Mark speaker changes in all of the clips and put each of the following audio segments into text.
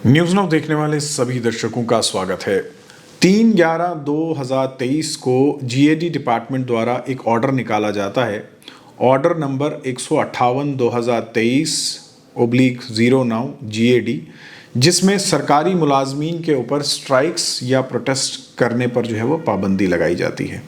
Speaker 1: News now देखने वाले सभी दर्शकों का स्वागत है। 3/11/2023 को जीएडी डिपार्टमेंट द्वारा एक ऑर्डर निकाला जाता है। ऑर्डर नंबर 158/2023/09 जीएडी, जिसमें सरकारी मुलाजमीन के ऊपर स्ट्राइक्स या प्रोटेस्ट करने पर जो है वो पाबंदी लगाई जाती है।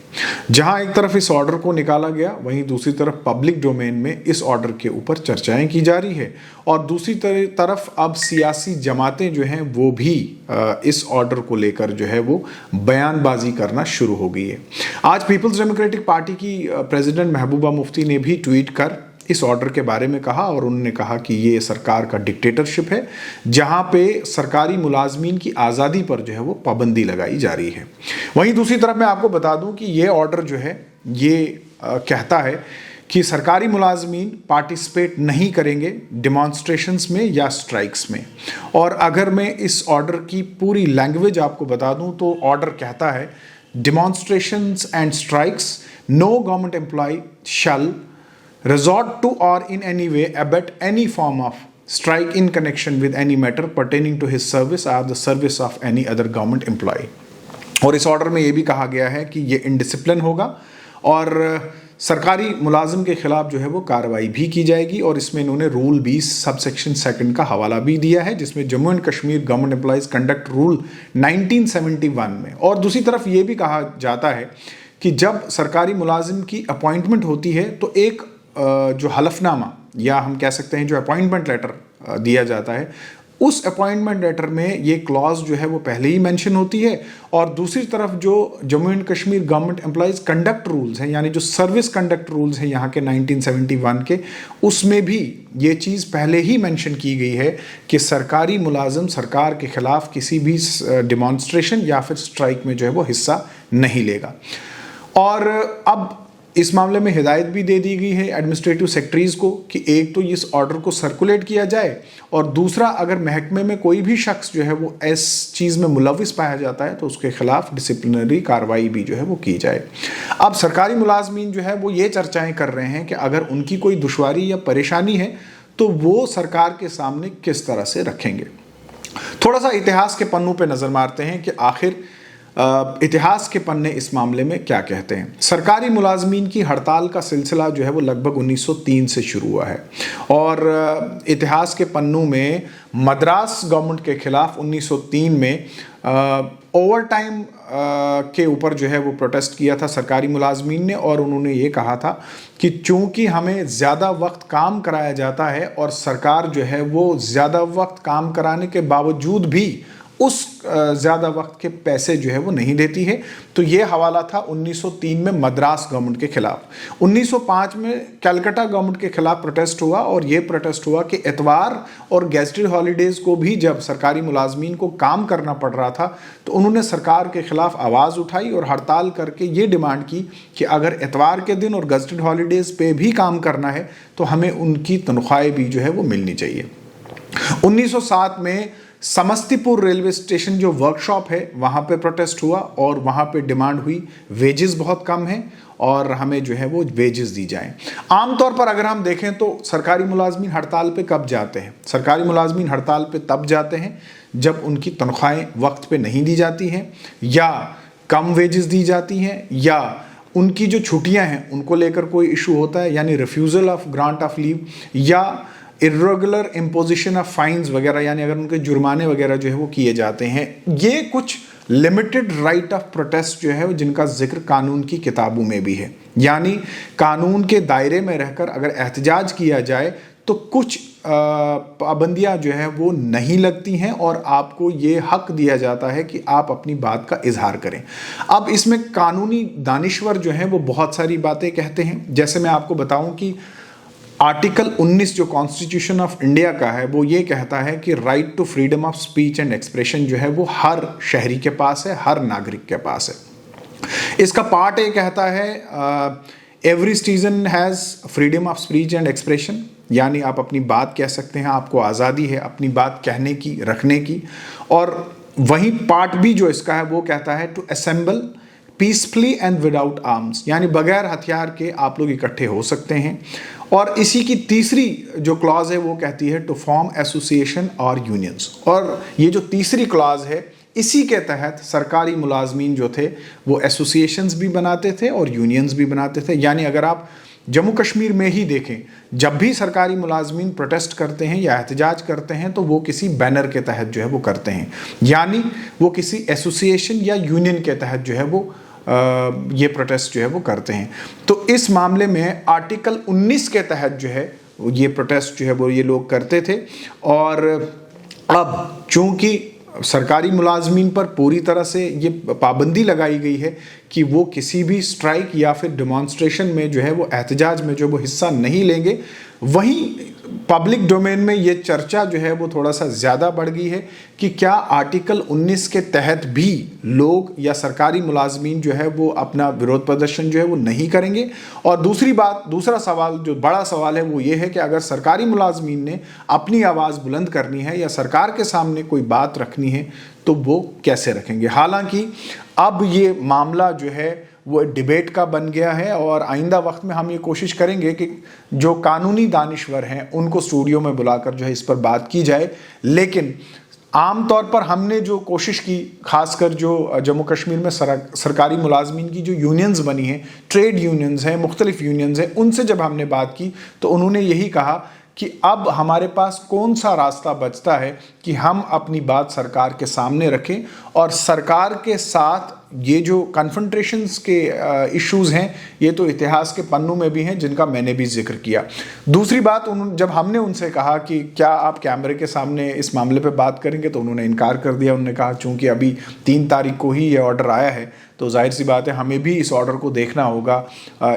Speaker 1: जहां एक तरफ इस ऑर्डर को निकाला गया, वहीं दूसरी तरफ पब्लिक डोमेन में इस ऑर्डर के ऊपर चर्चाएं की जा रही है और दूसरी तरफ अब सियासी जमातें जो हैं वो भी इस ऑर्डर को लेकर जो है वो बयानबाजी करना शुरू हो गई है। आज पीपल्स डेमोक्रेटिक पार्टी की प्रेसिडेंट महबूबा मुफ्ती ने भी ट्वीट कर इस ऑर्डर के बारे में कहा और उन्होंने कहा कि ये सरकार का डिक्टेटरशिप है, जहां पे सरकारी मुलाजमीन की आज़ादी पर जो है वो पाबंदी लगाई जा रही है। वहीं दूसरी तरफ मैं आपको बता दूं कि ये ऑर्डर जो है ये कहता है कि सरकारी मुलाजमीन पार्टिसिपेट नहीं करेंगे डिमॉन्स्ट्रेशंस में या स्ट्राइक्स में। और अगर मैं इस ऑर्डर की पूरी लैंग्वेज आपको बता दूं तो ऑर्डर कहता है, demonstrations and strikes, no government employ shall resort to or in any way abet any form of strike in connection with any matter pertaining to his service or the service of any other government employee। और इस order में ये भी कहा गया है कि ये इनडिसिप्लिन होगा और सरकारी मुलाजिम के खिलाफ जो है वो कार्रवाई भी की जाएगी। और इसमें इन्होंने रूल 20 सबसेक्शन 2 का हवाला भी दिया है, जिसमें Jammu and Kashmir government employees conduct rule 1971 में। और दूसरी तरफ ये भी कहा जाता है कि जब सरकारी मुलाजिम की अपॉइंटमेंट होती है तो एक जो हलफनामा या हम कह सकते हैं जो अपॉइंटमेंट लेटर दिया जाता है, उस अपॉइंटमेंट लेटर में ये क्लॉज जो है वो पहले ही मेंशन होती है। और दूसरी तरफ जो Jammu and Kashmir government employees conduct rules हैं, यानी जो सर्विस कंडक्ट रूल्स हैं यहाँ के 1971 के, उसमें भी ये चीज़ पहले ही मेंशन की गई है कि सरकारी मुलाजिम सरकार के खिलाफ किसी भी डिमॉन्स्ट्रेशन या फिर स्ट्राइक में जो है वो हिस्सा नहीं लेगा। और अब इस मामले में हिदायत भी दे दी गई है एडमिनिस्ट्रेटिव सेक्रेटरीज़ को कि एक तो इस ऑर्डर को सर्कुलेट किया जाए और दूसरा, अगर महकमे में कोई भी शख्स जो है वो इस चीज़ में मुलविस पाया जाता है तो उसके खिलाफ डिसिप्लिनरी कार्रवाई भी जो है वो की जाए। अब सरकारी मुलाजमीन जो है वो ये चर्चाएं कर रहे हैं कि अगर उनकी कोई दुश्वारी या परेशानी है तो वो सरकार के सामने किस तरह से रखेंगे। थोड़ा सा इतिहास के पन्नों पर नज़र मारते हैं कि आखिर इतिहास के पन्ने इस मामले में क्या कहते हैं। सरकारी मुलाजमीन की हड़ताल का सिलसिला जो है वो लगभग 1903 से शुरू हुआ है और इतिहास के पन्नों में मद्रास गवर्नमेंट के खिलाफ 1903 में ओवर टाइम के ऊपर जो है वो प्रोटेस्ट किया था सरकारी मुलाजमीन ने। और उन्होंने ये कहा था कि चूंकि हमें ज़्यादा वक्त काम कराया जाता है और सरकार जो है वो ज़्यादा वक्त काम कराने के बावजूद भी उस ज़्यादा वक्त के पैसे जो है वो नहीं देती है। तो ये हवाला था 1903 में मद्रास गवर्नमेंट के खिलाफ। 1905 में कलकत्ता गवर्नमेंट के खिलाफ प्रोटेस्ट हुआ और ये प्रोटेस्ट हुआ कि इतवार और गेस्टेड हॉलीडेज़ को भी जब सरकारी मुलाजमीन को काम करना पड़ रहा था तो उन्होंने सरकार के खिलाफ आवाज़ उठाई और हड़ताल करके ये डिमांड की कि अगर इतवार के दिन और गेस्टेड हॉलीडेज़ पे भी काम करना है तो हमें उनकी तनख्वाहें भी जो है वो मिलनी चाहिए। 1907 में समस्तीपुर रेलवे स्टेशन जो वर्कशॉप है वहाँ पे प्रोटेस्ट हुआ और वहाँ पे डिमांड हुई वेजेस बहुत कम हैं और हमें जो है वो वेजेस दी जाएं। आमतौर पर अगर हम देखें तो सरकारी मुलाजमीन हड़ताल पे कब जाते हैं? सरकारी मुलाजमीन हड़ताल पे तब जाते हैं जब उनकी तनख्वाहें वक्त पे नहीं दी जाती हैं या कम वेजेस दी जाती हैं या उनकी जो छुट्टियाँ हैं उनको लेकर कोई इशू होता है, यानी refusal of grant of leave या इर्रेगुलर इम्पोजिशन ऑफ फाइन्स वगैरह, यानी अगर उनके जुर्माने वगैरह जो है वो किए जाते हैं। ये कुछ लिमिटेड राइट ऑफ प्रोटेस्ट जो है जिनका जिक्र कानून की किताबों में भी है, यानी कानून के दायरे में रहकर अगर एहतजाज किया जाए तो कुछ पाबंदियां जो है वो नहीं लगती हैं और आपको ये हक दिया जाता है कि आप अपनी बात का इजहार करें। अब इसमें कानूनी दानिश्वर जो हैं वो बहुत सारी बातें कहते हैं। जैसे मैं आपको बताऊं कि आर्टिकल 19 जो कॉन्स्टिट्यूशन ऑफ इंडिया का है वो ये कहता है कि right to freedom of speech and expression जो है वो हर शहरी के पास है, हर नागरिक के पास है। इसका पार्ट ए कहता है every citizen has freedom of speech and expression, यानी आप अपनी बात कह सकते हैं, आपको आज़ादी है अपनी बात कहने की, रखने की। और वहीं पार्ट बी जो इसका है वो कहता है to assemble peacefully and without arms, यानी बगैर हथियार के आप लोग इकट्ठे हो सकते हैं। और इसी की तीसरी जो क्लॉज है वो कहती है टू फॉर्म एसोसिएशन और यूनियंस। और ये जो तीसरी क्लॉज है इसी के तहत सरकारी मुलाजमीन जो थे वो एसोसिएशंस भी बनाते थे और यूनियंस भी बनाते थे। यानी अगर आप जम्मू कश्मीर में ही देखें, जब भी सरकारी मुलाजमीन प्रोटेस्ट करते हैं या एहतजाज करते हैं तो वो किसी बैनर के तहत जो है वो करते हैं, यानी वो किसी एसोसिएशन या यूनियन के तहत जो है वो ये प्रोटेस्ट जो है वो करते हैं। तो इस मामले में आर्टिकल 19 के तहत जो है ये प्रोटेस्ट जो है वो ये लोग करते थे। और अब चूंकि सरकारी मुलाजमीन पर पूरी तरह से ये पाबंदी लगाई गई है कि वो किसी भी स्ट्राइक या फिर डिमॉन्स्ट्रेशन में जो है वो एहतजाज में जो वो हिस्सा नहीं लेंगे, वहीं पब्लिक डोमेन में ये चर्चा जो है वो थोड़ा सा ज़्यादा बढ़ गई है कि क्या आर्टिकल 19 के तहत भी लोग या सरकारी मुलाजमीन जो है वो अपना विरोध प्रदर्शन जो है वो नहीं करेंगे। और दूसरा सवाल जो बड़ा सवाल है वो ये है कि अगर सरकारी मुलाजमीन ने अपनी आवाज़ बुलंद करनी है या सरकार के सामने कोई बात रखनी है तो वो कैसे रखेंगे। हालांकि अब ये मामला जो है वो डिबेट का बन गया है और आइंदा वक्त में हम ये कोशिश करेंगे कि जो कानूनी दानिश्वर हैं उनको स्टूडियो में बुलाकर जो है इस पर बात की जाए। लेकिन आम तौर पर हमने जो कोशिश की, खासकर जो जम्मू कश्मीर में सरकारी मुलाजमीन की जो यूनियंस बनी हैं, ट्रेड यूनियंस हैं, मुख्तलिफ यूनियंस हैं, उनसे जब हमने बात की तो उन्होंने यही कहा कि अब हमारे पास कौन सा रास्ता बचता है कि हम अपनी बात सरकार के सामने रखें और सरकार के साथ ये जो कन्फ्रंटेशंस के इश्यूज़ हैं ये तो इतिहास के पन्नों में भी हैं जिनका मैंने भी जिक्र किया। दूसरी बात, जब हमने उनसे कहा कि क्या आप कैमरे के सामने इस मामले पे बात करेंगे तो उन्होंने इनकार कर दिया। उन्होंने कहा चूँकि अभी 3 तारीख को ही ये ऑर्डर आया है तो जाहिर सी बात है हमें भी इस ऑर्डर को देखना होगा,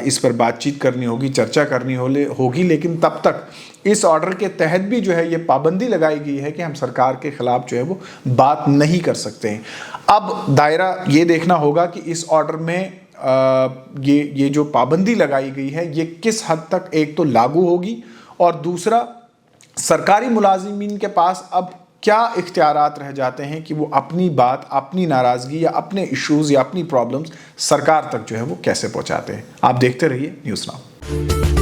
Speaker 1: इस पर बातचीत करनी होगी, चर्चा करनी होगी। लेकिन तब तक इस ऑर्डर के तहत भी जो है ये पाबंदी लगाई गई है कि हम सरकार के खिलाफ जो है वो बात नहीं कर सकते हैं। अब दायरा ये देखना होगा कि इस ऑर्डर में ये जो पाबंदी लगाई गई है ये किस हद तक एक तो लागू होगी और दूसरा सरकारी मुलाजिमीन के पास अब क्या इख्तियारात रह जाते हैं कि वो अपनी बात, अपनी नाराज़गी या अपने इश्यूज़ या अपनी प्रॉब्लम्स सरकार तक जो है वो कैसे पहुंचाते हैं। आप देखते रहिए न्यूज़ नाउ।